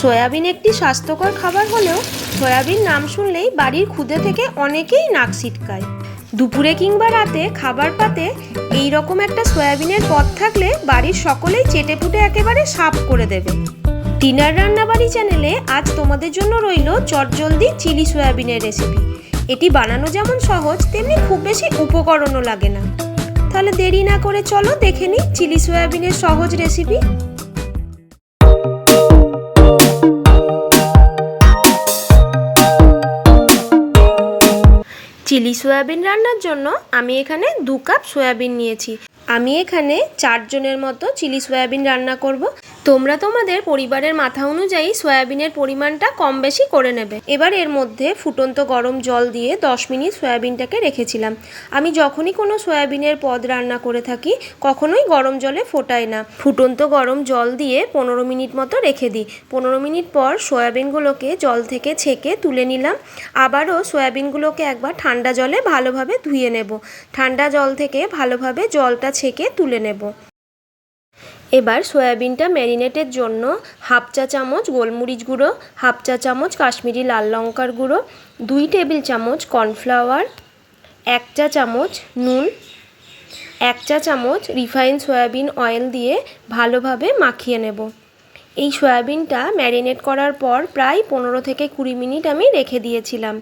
Soybean একটি স্বাস্থ্যকর খাবার হলেও সয়াবিন নাম শুনলেই বাড়ির খুদে থেকে অনেকেই নাক সিটকায়। দুপুরে কিংবা রাতে খাবার পাতে এই রকম একটা সয়াবিনের পদ থাকলে বাড়ির সকলেই চেটেপুটে একেবারে সাফ করে দেবে। ডিনার রান্নাবাড়ি চ্যানেলে আজ তোমাদের জন্য রইল চটজলদি চিলি সয়াবিনের রেসিপি। এটি বানানো যেমন সহজ তেমনি খুব বেশি উপকরণও লাগে না। তাহলে দেরি না করে চলো দেখে নিই চিলি সয়াবিনের সহজ রেসিপি। চিলি সয়াবিন রান্নার জন্য আমি এখানে 2 কাপ সয়াবিন নিয়েছি। আমি এখানে 4 জনের মতো চিলি সয়াবিন রান্না করব। তোমরা তোমাদের পরিবারের মাথা অনুযায়ী সয়াবিনের পরিমাণটা কম বেশি করে নেবে। এবার এর মধ্যে ফুটন্ত গরম জল দিয়ে 10 মিনিট সয়াবিনটাকে রেখেছিলাম। আমি যখনই কোনো সয়াবিনের পদ রান্না করে থাকি কখনোই গরম জলে ফোটাই না, ফুটন্ত গরম জল দিয়ে 15 মিনিট মতো রেখে দিই। 15 মিনিট পর সয়াবিনগুলোকে জল থেকে ছেঁকে তুলে নিলাম। আবারও সয়াবিনগুলোকে একবার ঠান্ডা জলে ভালোভাবে ধুয়ে নেব। ঠান্ডা জল থেকে ভালোভাবে জলটা ছেঁকে তুলে নেব। এবার সয়াবিনটা ম্যারিনেটের জন্য 1/2 চা চামচ গোলমরিচ গুঁড়ো, 1/2 চা চামচ কাশ্মীরি লাল লঙ্কার গুঁড়ো, 2 টেবিল চামচ কর্নফ্লাওয়ার, 1 চা চামচ নুন, 1 চা চামচ রিফাইন্ড সয়াবিন অয়েল দিয়ে ভালোভাবে মাখিয়ে নেব। এই সয়াবিনটা ম্যারিনেট করার পর প্রায় 15 থেকে 20 মিনিট আমি রেখে দিয়েছিলাম।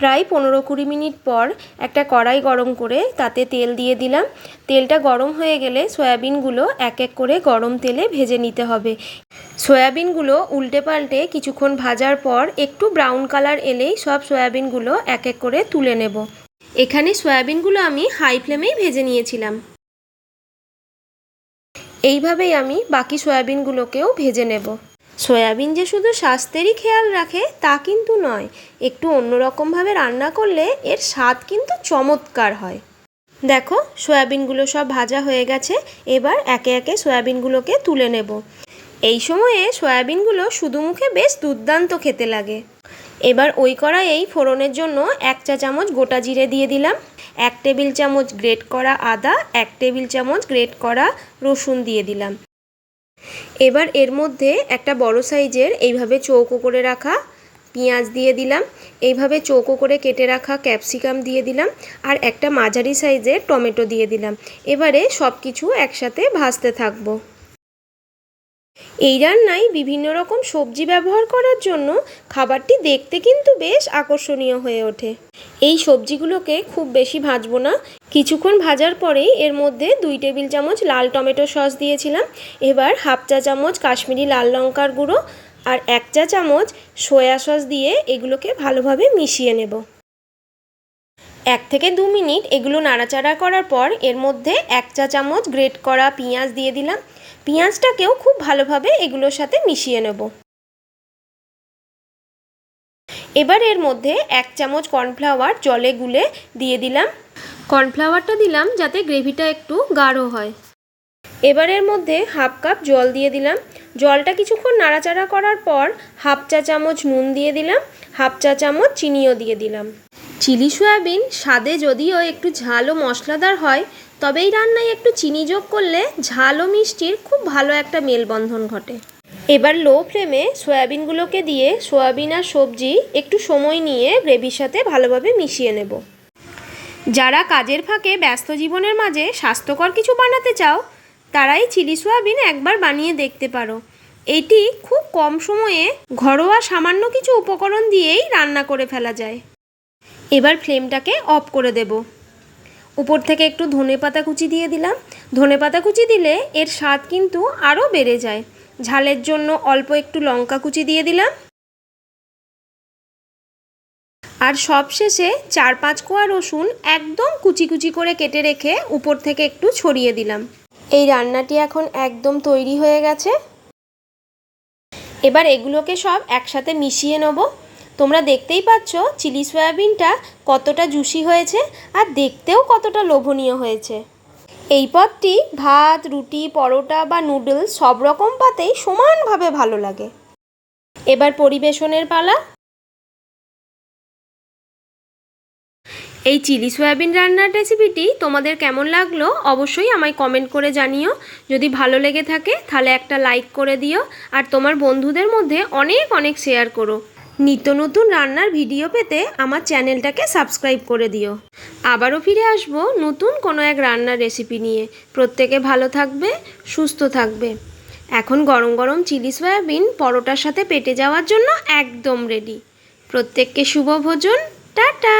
প্রায় 15-20 মিনিট পর একটা কড়াই গরম করে তাতে তেল দিয়ে দিলাম। তেলটা গরম হয়ে গেলে সয়াবিনগুলো এক এক করে গরম তেলে ভেজে নিতে হবে। সয়াবিনগুলো উল্টে পাল্টে কিছুক্ষণ ভাজার পর একটু ব্রাউন কালার এলেই সব সয়াবিনগুলো এক এক করে তুলে নেব। এখানে সয়াবিনগুলো আমি হাই ফ্লেমেই ভেজে নিয়েছিলাম। এইভাবেই আমি বাকি সয়াবিনগুলোকেও ভেজে নেব। সয়াবিন যে শুধু স্বাস্থ্যেরই খেয়াল রাখে তা কিন্তু নয়, একটু অন্যরকমভাবে রান্না করলে এর স্বাদ কিন্তু চমৎকার হয়। দেখো সয়াবিনগুলো সব ভাজা হয়ে গেছে। এবার একে একে সয়াবিনগুলোকে তুলে নেব। এই সময়ে সয়াবিনগুলো শুধু মুখে বেশ দুর্দান্ত খেতে লাগে। এবার ওই কড়াইয়েই ফোড়নের জন্য 1 চা চামচ গোটা জিরে দিয়ে দিলাম, 1 টেবিল চামচ গ্রেট করা আদা, 1 টেবিল চামচ গ্রেট করা রসুন দিয়ে দিলাম। এবার এর মধ্যে একটা বড় সাইজের এইভাবে চৌকো করে রাখা পেঁয়াজ দিয়ে দিলাম, এইভাবে চৌকো করে কেটে রাখা ক্যাপসিকাম দিয়ে দিলাম, আর একটা মাঝারি সাইজের টমেটো দিয়ে দিলাম। এবারে সব কিছু একসাথে ভাজতে থাকবো। এই রান্নায় বিভিন্ন রকম সবজি ব্যবহার করার জন্য খাবারটি দেখতে কিন্তু বেশ আকর্ষণীয় হয়ে ওঠে। এই সবজিগুলোকে খুব বেশি ভাজবো না। কিছুক্ষণ ভাজার পরেই এর মধ্যে 2 টেবিল চামচ লাল টমেটো সস দিয়েছিলাম। এবার 1/2 চা চামচ কাশ্মীরি লাল লঙ্কার গুঁড়ো আর 1 চা চামচ সয়া সস দিয়ে এগুলোকে ভালোভাবে মিশিয়ে নেব। 1 থেকে 2 মিনিট এগুলো নাড়াচাড়া করার পর এর মধ্যে 1 চা চামচ গ্রেট করা পেঁয়াজ দিয়ে দিলাম। পেঁয়াজটাকেও খুব ভালোভাবে এগুলোর সাথে মিশিয়ে নেব। এবার এর মধ্যে 1 চামচ কর্নফ্লাওয়ার জলে গুলে দিয়ে দিলাম। কর্নফ্লাওয়ারটা দিলাম যাতে গ্রেভিটা একটু গাঢ় হয়। এবার এর মধ্যে 1/2 কাপ জল দিয়ে দিলাম। জলটা কিছুক্ষণ নাড়াচাড়া করার পর 1/2 চা চামচ নুন দিয়ে দিলাম, 1/2 চা চামচ চিনিও দিয়ে দিলাম। চিলি সয়াবিন স্বাদে যদিও একটু ঝাল ও মশলাদার হয়, তবে এই রান্নায় একটু চিনি যোগ করলে ঝাল ও মিষ্টির খুব ভালো একটা মেলবন্ধন ঘটে। এবার লো ফ্লেমে সয়াবিনগুলোকে দিয়ে সয়াবিন আর সবজি একটু সময় নিয়ে গ্রেভির সাথে ভালোভাবে মিশিয়ে নেব। যারা কাজের ফাঁকে ব্যস্ত জীবনের মাঝে স্বাস্থ্যকর কিছু বানাতে চাও তারাই চিলি সয়াবিন একবার বানিয়ে দেখতে পারো। এটি খুব কম সময়ে ঘরোয়া সামান্য কিছু উপকরণ দিয়েই রান্না করে ফেলা যায়। এবার ফ্লেমটাকে অফ করে দেব। উপর থেকে একটু ধনেপাতা কুচি দিয়ে দিলাম। ধনেপাতা কুচি দিলে এর স্বাদ কিন্তু আরও বেড়ে যায়। ঝালের জন্য অল্প একটু লঙ্কা কুচি দিয়ে দিলাম। আর সবশেষে 4-5 কোয়া রসুন একদম কুচি কুচি করে কেটে রেখে উপর থেকে একটু ছড়িয়ে দিলাম। এই রান্নাটি এখন একদম তৈরি হয়ে গেছে। এবার এগুলোকে সব একসাথে মিশিয়ে নেব। তোমরা দেখতেই পাচ্ছ চিলি সয়াবিনটা কতটা জুসি হয়েছে আর দেখতেও কতটা লোভনীয় হয়েছে। এই পদটি ভাত, রুটি, পরোটা বা নুডলস সব রকম পাতেই সমানভাবে ভালো লাগে। এবার পরিবেশনের পালা। এই চিলি সয়াবিন রান্নার রেসিপিটি তোমাদের কেমন লাগলো অবশ্যই আমায় কমেন্ট করে জানিও। যদি ভালো লেগে থাকে তাহলে একটা লাইক করে দিও, আর তোমার বন্ধুদের মধ্যে অনেক অনেক শেয়ার করো। নিত্য নতুন রান্নার ভিডিও পেতে আমার চ্যানেলটাকে সাবস্ক্রাইব করে দিও। আবারও ফিরে আসবো নতুন কোনো এক রান্নার রেসিপি নিয়ে। প্রত্যেকে ভালো থাকবে, সুস্থ থাকবে। এখন গরম গরম চিলি সয়াবিন পরোটার সাথে পেটে যাওয়ার জন্য একদম রেডি। প্রত্যেককে শুভ ভোজন। টাটা।